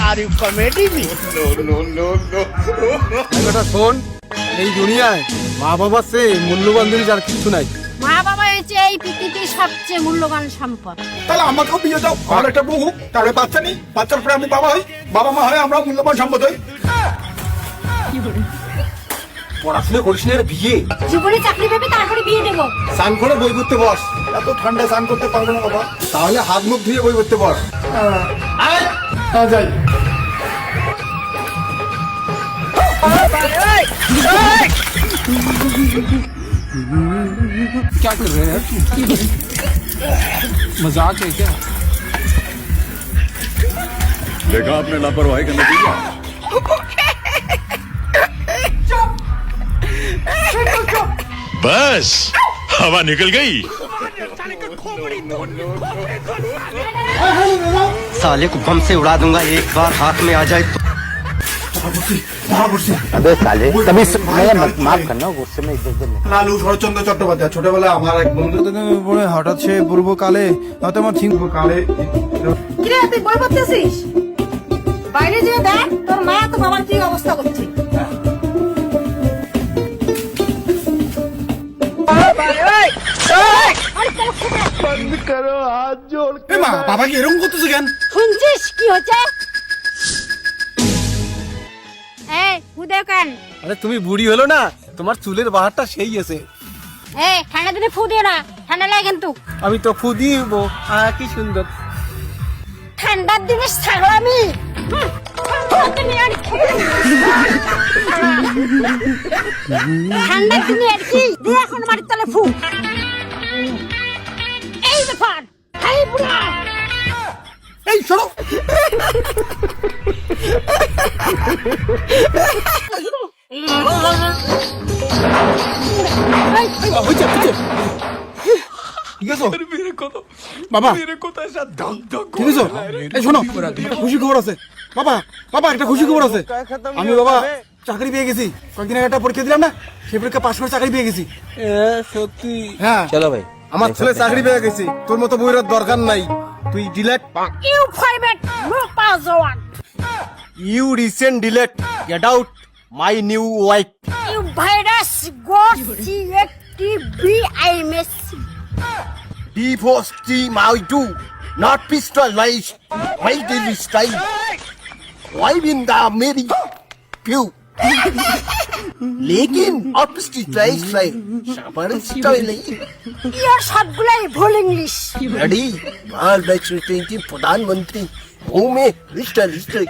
Are you comedy me? বেটা শোন, এই দুনিয়ায় মা বাবার চেয়ে মূল্যবান জিনিস আর কিছু নাই। মা বাবা হচ্ছে এই পৃথিবীর সবচেয়ে মূল্যবান সম্পদ। তাহলে আমাকেও বিয়ে দাও, আমার একটা বউ হোক, তাহলে বাচ্চা নেই, বাচ্চার পরে আমি বাবা হই, বাবা মা হয়, আমরা মূল্যবান সম্পদ হই। পড়াশোনা করিস না, বিয়ে জীবনে চাকরি পাবি তারপরে বিয়ে দেবো। স্নান করে বই করতে বস। এত ঠান্ডা স্নান করতে পারবো না বাবা, তাহলে হাত মুখ ধুয়ে বই করতে বস। যাই। क्या कर रहे हैं? मजाक है क्या? देखा आपने लापरवाही का नतीजा। बस हवा निकल गई। साले को बम से उड़ा दूंगा एक बार हाथ में आ जाए तो। अबे साले कभी माफ करना गुस्से में इधर उधर লালু শরৎচন্দ্র চট্টোপাধ্যায় ছোটবেলায় আমার এক বন্ধু পড়ে হঠাৎ সে পূর্ব কালে হয়তো আমার ঠিক কালে। কি রে তুই বই পড়তেছিস? বাইরে যেয়ে দেখ তোর মা তো বাবার কি অবস্থা করছে। बंद करो हाथ जोड़ এ মা, বাবা কি এরকম করতেছে কেন? শুনছিস কি হচ্ছে? এই উদয় কেন? আরে তুমি বুড়ি হলো না, তোমার চুলের বাহারটা সেই আছে। এই ঠান্ডা দিনে ফু দিও না, ঠান্ডা লাগে কিন্তু। আমি তো ফু দিব, কি সুন্দর। ঠান্ডার দিনে ছাগলামি। ঠান্ডার দিনে আর কি দিয়ে এখন মাটির তলে ফু। এই ব্যাপার এই বুড়া এই শোনো, ঠিক আছে বাবা, ঠিক আছে। এই শোনো, একটা খুশি খবর আছে বাবা। বাবা একটা খুশি খবর আছে, আমি বাবা চাকরি পেয়ে গেছি। কয়েকদিন আগে একটা পরীক্ষা দিলাম না, সেই পরীক্ষা পাশ করে চাকরি পেয়ে গেছি। সত্যি? হ্যাঁ चलो भाई আমার ছেলে চাকরি পেয়ে গেছি, তোর মতো বইয়ের দরকার নাই। তুই ডিলেট, ইউ ফাইভেট no password you recent delete, get out my new wife. You virus got টি I miss D4 my do not pistol my daily style. Why in the Mary pew? लेकिन ऑफिसकी ड्राइव स्टाइल शाबाश style है। ইয়ার সবগুলাই ভুল English. Ready बाल batch प्रधानमंत्री मुंह में रिश्ता